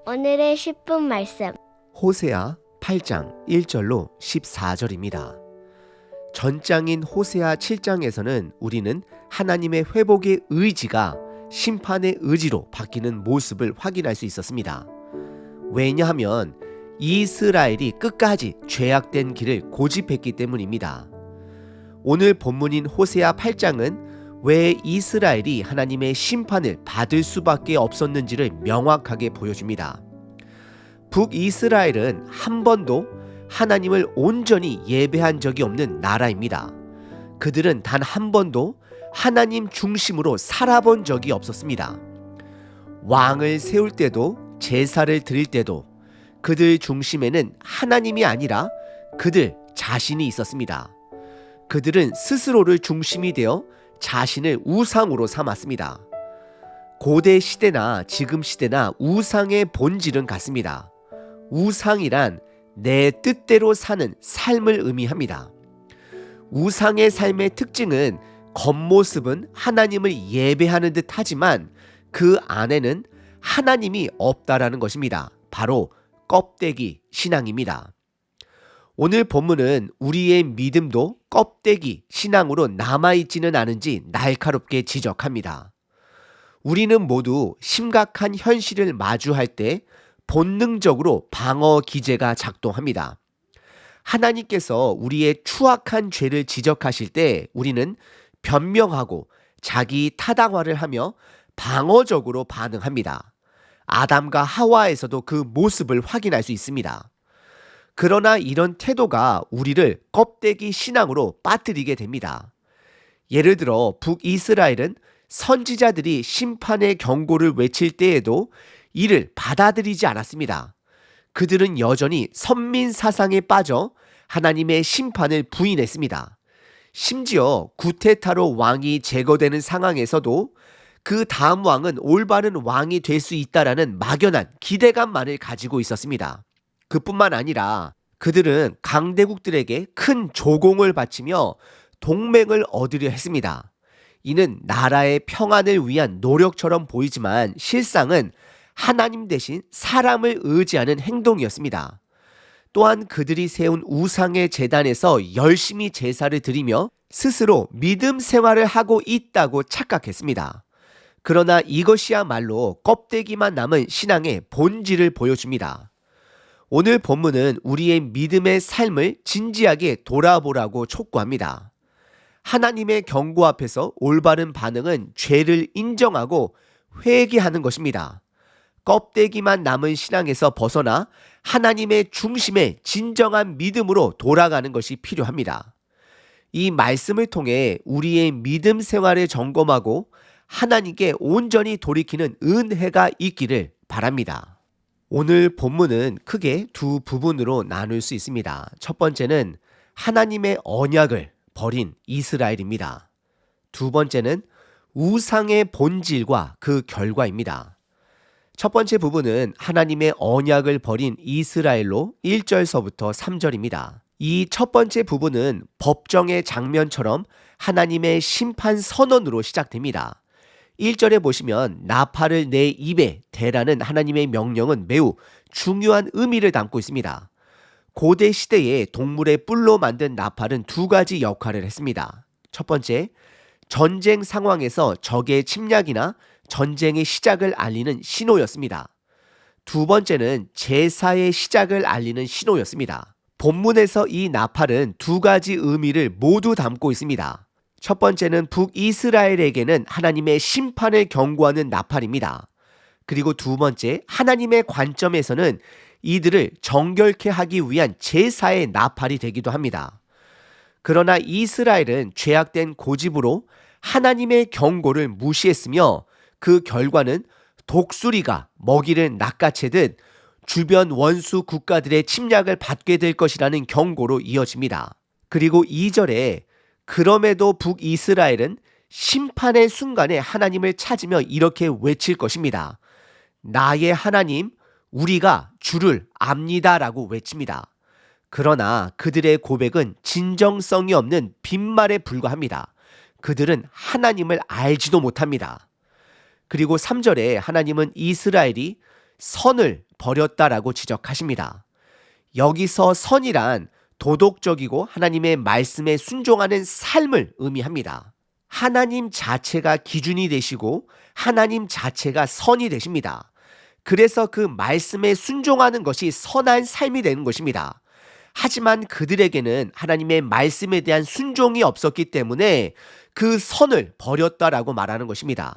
오늘의 10분 말씀. 호세아 8장 1절로 14절입니다. 전장인 호세아 7장에서는 우리는 하나님의 회복의 의지가 심판의 의지로 바뀌는 모습을 확인할 수 있었습니다. 왜냐하면 이스라엘이 끝까지 죄악된 길을 고집했기 때문입니다. 오늘 본문인 호세아 8장은 왜 이스라엘이 하나님의 심판을 받을 수밖에 없었는지를 명확하게 보여줍니다. 북이스라엘은 한 번도 하나님을 온전히 예배한 적이 없는 나라입니다. 그들은 단 한 번도 하나님 중심으로 살아본 적이 없었습니다. 왕을 세울 때도 제사를 드릴 때도 그들 중심에는 하나님이 아니라 그들 자신이 있었습니다. 그들은 스스로를 중심이 되어 자신을 우상으로 삼았습니다. 고대 시대나 지금 시대나 우상의 본질은 같습니다. 우상이란 내 뜻대로 사는 삶을 의미합니다. 우상의 삶의 특징은 겉모습은 하나님을 예배하는 듯 하지만 그 안에는 하나님이 없다라는 것입니다. 바로 껍데기 신앙입니다. 오늘 본문은 우리의 믿음도 껍데기 신앙으로 남아있지는 않은지 날카롭게 지적합니다. 우리는 모두 심각한 현실을 마주할 때 본능적으로 방어 기제가 작동합니다. 하나님께서 우리의 추악한 죄를 지적하실 때 우리는 변명하고 자기 타당화를 하며 방어적으로 반응합니다. 아담과 하와에서도 그 모습을 확인할 수 있습니다. 그러나 이런 태도가 우리를 껍데기 신앙으로 빠뜨리게 됩니다. 예를 들어 북이스라엘은 선지자들이 심판의 경고를 외칠 때에도 이를 받아들이지 않았습니다. 그들은 여전히 선민 사상에 빠져 하나님의 심판을 부인했습니다. 심지어 구테타로 왕이 제거되는 상황에서도 그 다음 왕은 올바른 왕이 될 수 있다라는 막연한 기대감만을 가지고 있었습니다. 그뿐만 아니라 그들은 강대국들에게 큰 조공을 바치며 동맹을 얻으려 했습니다. 이는 나라의 평안을 위한 노력처럼 보이지만 실상은 하나님 대신 사람을 의지하는 행동이었습니다. 또한 그들이 세운 우상의 제단에서 열심히 제사를 드리며 스스로 믿음 생활을 하고 있다고 착각했습니다. 그러나 이것이야말로 껍데기만 남은 신앙의 본질을 보여줍니다. 오늘 본문은 우리의 믿음의 삶을 진지하게 돌아보라고 촉구합니다. 하나님의 경고 앞에서 올바른 반응은 죄를 인정하고 회개하는 것입니다. 껍데기만 남은 신앙에서 벗어나 하나님의 중심에 진정한 믿음으로 돌아가는 것이 필요합니다. 이 말씀을 통해 우리의 믿음 생활을 점검하고 하나님께 온전히 돌이키는 은혜가 있기를 바랍니다. 오늘 본문은 크게 두 부분으로 나눌 수 있습니다. 첫 번째는 하나님의 언약을 버린 이스라엘입니다. 두 번째는 우상의 본질과 그 결과입니다. 첫 번째 부분은 하나님의 언약을 버린 이스라엘로 1절서부터 3절입니다. 이 첫 번째 부분은 법정의 장면처럼 하나님의 심판 선언으로 시작됩니다. 1절에 보시면 나팔을 내 입에 대라는 하나님의 명령은 매우 중요한 의미를 담고 있습니다. 고대 시대에 동물의 뿔로 만든 나팔은 두 가지 역할을 했습니다. 첫 번째, 전쟁 상황에서 적의 침략이나 전쟁의 시작을 알리는 신호였습니다. 두 번째는 제사의 시작을 알리는 신호였습니다. 본문에서 이 나팔은 두 가지 의미를 모두 담고 있습니다. 첫 번째는 북이스라엘에게는 하나님의 심판을 경고하는 나팔입니다. 그리고 두 번째, 하나님의 관점에서는 이들을 정결케 하기 위한 제사의 나팔이 되기도 합니다. 그러나 이스라엘은 죄악된 고집으로 하나님의 경고를 무시했으며 그 결과는 독수리가 먹이를 낚아채듯 주변 원수 국가들의 침략을 받게 될 것이라는 경고로 이어집니다. 그리고 2절에 그럼에도 북이스라엘은 심판의 순간에 하나님을 찾으며 이렇게 외칠 것입니다. 나의 하나님, 우리가 주를 압니다라고 외칩니다. 그러나 그들의 고백은 진정성이 없는 빈말에 불과합니다. 그들은 하나님을 알지도 못합니다. 그리고 3절에 하나님은 이스라엘이 선을 버렸다라고 지적하십니다. 여기서 선이란 도덕적이고 하나님의 말씀에 순종하는 삶을 의미합니다. 하나님 자체가 기준이 되시고 하나님 자체가 선이 되십니다. 그래서 그 말씀에 순종하는 것이 선한 삶이 되는 것입니다. 하지만 그들에게는 하나님의 말씀에 대한 순종이 없었기 때문에 그 선을 버렸다라고 말하는 것입니다.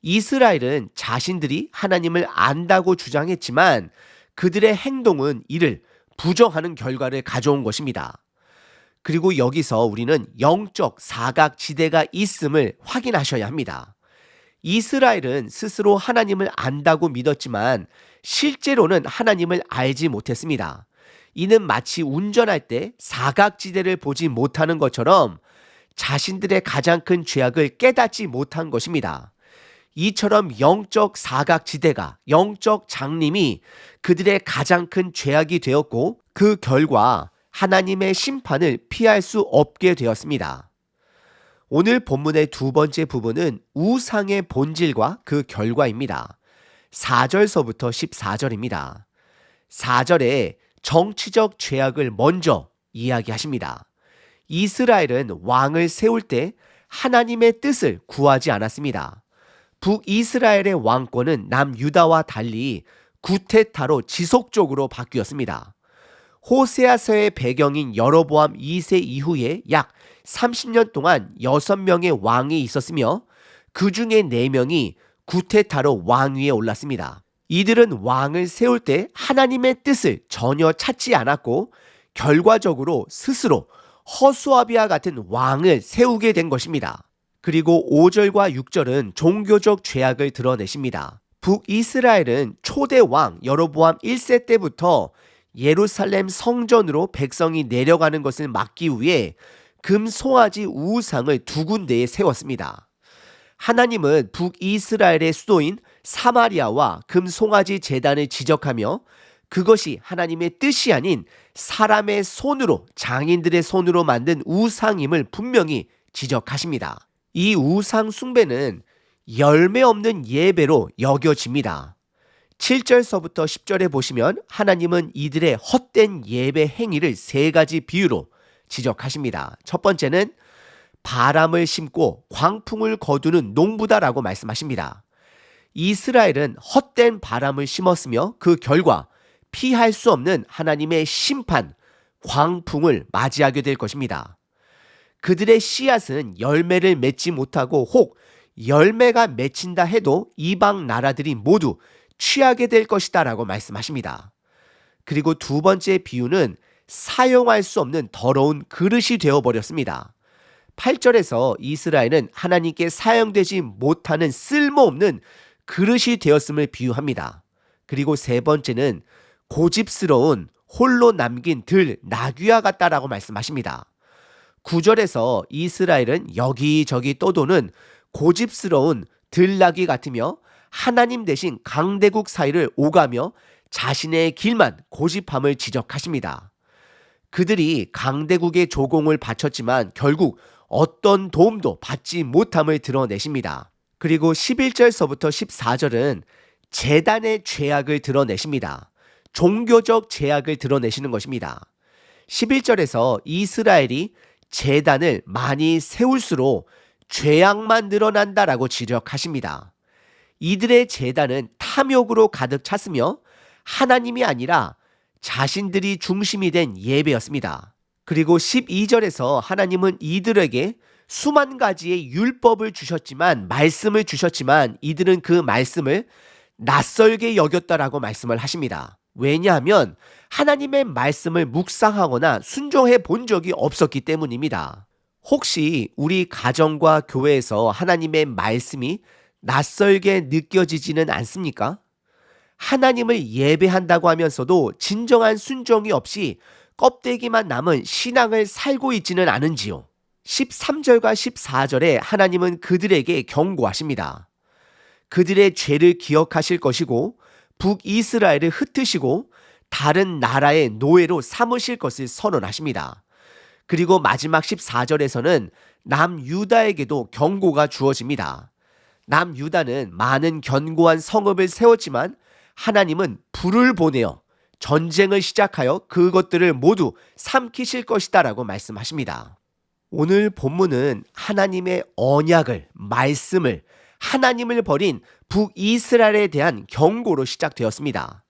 이스라엘은 자신들이 하나님을 안다고 주장했지만 그들의 행동은 이를 부정하는 결과를 가져온 것입니다. 그리고 여기서 우리는 영적 사각지대가 있음을 확인하셔야 합니다. 이스라엘은 스스로 하나님을 안다고 믿었지만 실제로는 하나님을 알지 못했습니다. 이는 마치 운전할 때 사각지대를 보지 못하는 것처럼 자신들의 가장 큰 죄악을 깨닫지 못한 것입니다. 이처럼 영적 사각지대가, 영적 장님이 그들의 가장 큰 죄악이 되었고 그 결과 하나님의 심판을 피할 수 없게 되었습니다. 오늘 본문의 두 번째 부분은 우상의 본질과 그 결과입니다. 4절서부터 14절입니다. 4절에 정치적 죄악을 먼저 이야기하십니다. 이스라엘은 왕을 세울 때 하나님의 뜻을 구하지 않았습니다. 북이스라엘의 왕권은 남유다와 달리 구테타로 지속적으로 바뀌었습니다. 호세아서의 배경인 여로보암 2세 이후에 약 30년 동안 6명의 왕이 있었으며 그 중에 4명이 구테타로 왕위에 올랐습니다. 이들은 왕을 세울 때 하나님의 뜻을 전혀 찾지 않았고 결과적으로 스스로 허수아비와 같은 왕을 세우게 된 것입니다. 그리고 5절과 6절은 종교적 죄악을 드러내십니다. 북이스라엘은 초대 왕 여로보암 1세 때부터 예루살렘 성전으로 백성이 내려가는 것을 막기 위해 금 송아지 우상을 두 군데에 세웠습니다. 하나님은 북이스라엘의 수도인 사마리아와 금 송아지 제단을 지적하며 그것이 하나님의 뜻이 아닌 사람의 손으로, 장인들의 손으로 만든 우상임을 분명히 지적하십니다. 이 우상 숭배는 열매 없는 예배로 여겨집니다. 7절서부터 10절에 보시면 하나님은 이들의 헛된 예배 행위를 3가지 비유로 지적하십니다. 첫 번째는 바람을 심고 광풍을 거두는 농부다라고 말씀하십니다. 이스라엘은 헛된 바람을 심었으며 그 결과 피할 수 없는 하나님의 심판, 광풍을 맞이하게 될 것입니다. 그들의 씨앗은 열매를 맺지 못하고 혹 열매가 맺힌다 해도 이방 나라들이 모두 취하게 될 것이다 라고 말씀하십니다. 그리고 두 번째 비유는 사용할 수 없는 더러운 그릇이 되어버렸습니다. 8절에서 이스라엘은 하나님께 사용되지 못하는 쓸모없는 그릇이 되었음을 비유합니다. 그리고 세 번째는 고집스러운 홀로 남긴 들 나귀와 같다라고 말씀하십니다. 9절에서 이스라엘은 여기저기 떠도는 고집스러운 들나귀 같으며 하나님 대신 강대국 사이를 오가며 자신의 길만 고집함을 지적하십니다. 그들이 강대국의 조공을 바쳤지만 결국 어떤 도움도 받지 못함을 드러내십니다. 그리고 11절서부터 14절은 제단의 죄악을 드러내십니다. 종교적 죄악을 드러내시는 것입니다. 11절에서 이스라엘이 제단을 많이 세울수록 죄악만 늘어난다라고 지적하십니다. 이들의 제단은 탐욕으로 가득 찼으며 하나님이 아니라 자신들이 중심이 된 예배였습니다. 그리고 12절에서 하나님은 이들에게 수만 가지의 율법을 주셨지만 말씀을 주셨지만 이들은 그 말씀을 낯설게 여겼다라고 말씀을 하십니다. 왜냐하면 하나님의 말씀을 묵상하거나 순종해 본 적이 없었기 때문입니다. 혹시 우리 가정과 교회에서 하나님의 말씀이 낯설게 느껴지지는 않습니까? 하나님을 예배한다고 하면서도 진정한 순종이 없이 껍데기만 남은 신앙을 살고 있지는 않은지요. 13절과 14절에 하나님은 그들에게 경고하십니다. 그들의 죄를 기억하실 것이고 북이스라엘을 흩으시고 다른 나라의 노예로 삼으실 것을 선언하십니다. 그리고 마지막 14절에서는 남유다에게도 경고가 주어집니다. 남유다는 많은 견고한 성읍을 세웠지만 하나님은 불을 보내어 전쟁을 시작하여 그것들을 모두 삼키실 것이다라고 말씀하십니다. 오늘 본문은 하나님의 언약을, 말씀을, 하나님을 버린 북이스라엘에 대한 경고로 시작되었습니다.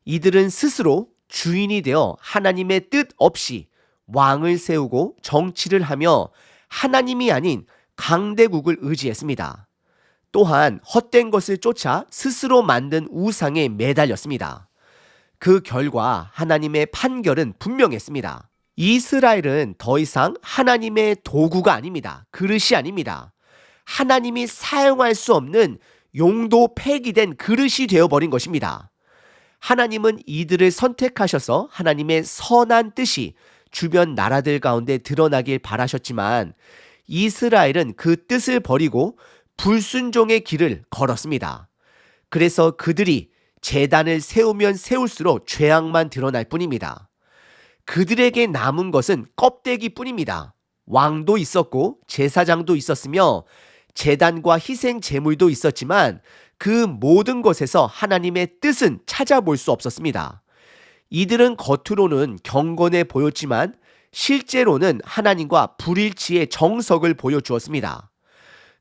이들은 스스로 주인이 되어 하나님의 뜻 없이 왕을 세우고 정치를 하며 하나님이 아닌 강대국을 의지했습니다. 또한 헛된 것을 쫓아 스스로 만든 우상에 매달렸습니다. 그 결과 하나님의 판결은 분명했습니다. 이스라엘은 더 이상 하나님의 도구가 아닙니다. 그릇이 아닙니다. 하나님이 사용할 수 없는 용도 폐기된 그릇이 되어버린 것입니다. 하나님은 이들을 선택하셔서 하나님의 선한 뜻이 주변 나라들 가운데 드러나길 바라셨지만 이스라엘은 그 뜻을 버리고 불순종의 길을 걸었습니다. 그래서 그들이 제단을 세우면 세울수록 죄악만 드러날 뿐입니다. 그들에게 남은 것은 껍데기뿐입니다. 왕도 있었고 제사장도 있었으며 제단과 희생 제물도 있었지만 그 모든 것에서 하나님의 뜻은 찾아볼 수 없었습니다. 이들은 겉으로는 경건해 보였지만 실제로는 하나님과 불일치의 정석을 보여주었습니다.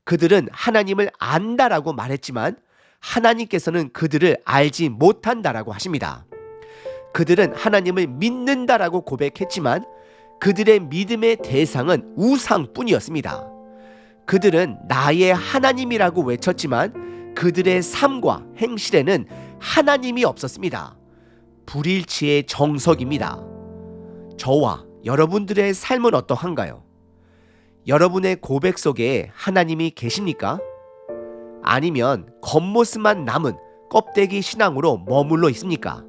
그들은 하나님을 안다라고 말했지만 하나님께서는 그들을 알지 못한다라고 하십니다. 그들은 하나님을 믿는다라고 고백했지만 그들의 믿음의 대상은 우상뿐이었습니다. 그들은 나의 하나님이라고 외쳤지만 그들의 삶과 행실에는 하나님이 없었습니다. 불일치의 정석입니다. 저와 여러분들의 삶은 어떠한가요? 여러분의 고백 속에 하나님이 계십니까? 아니면 겉모습만 남은 껍데기 신앙으로 머물러 있습니까?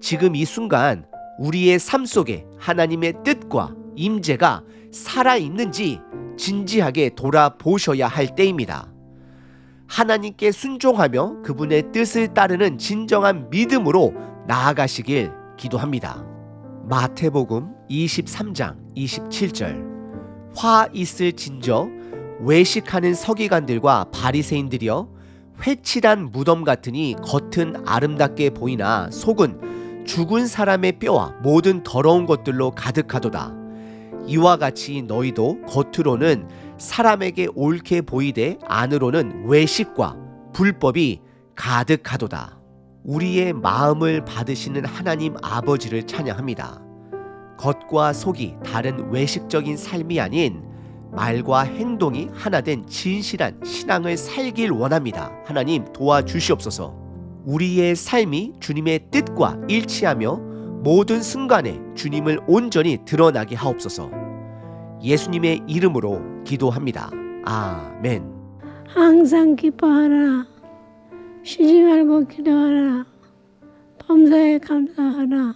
지금 이 순간 우리의 삶 속에 하나님의 뜻과 임재가 살아있는지 진지하게 돌아보셔야 할 때입니다. 하나님께 순종하며 그분의 뜻을 따르는 진정한 믿음으로 나아가시길 기도합니다. 마태복음 23장 27절 화 있을 진저 외식하는 서기관들과 바리새인들이여 회칠한 무덤 같으니 겉은 아름답게 보이나 속은 죽은 사람의 뼈와 모든 더러운 것들로 가득하도다. 이와 같이 너희도 겉으로는 사람에게 옳게 보이되 안으로는 외식과 불법이 가득하도다. 우리의 마음을 받으시는 하나님 아버지를 찬양합니다. 겉과 속이 다른 외식적인 삶이 아닌 말과 행동이 하나 된 진실한 신앙을 살길 원합니다. 하나님 도와주시옵소서. 우리의 삶이 주님의 뜻과 일치하며 모든 순간에 주님을 온전히 드러나게 하옵소서. 예수님의 이름으로 기도합니다. 아멘. 항상 기뻐하라. 쉬지 말고 기도하라. 범사에 감사하라.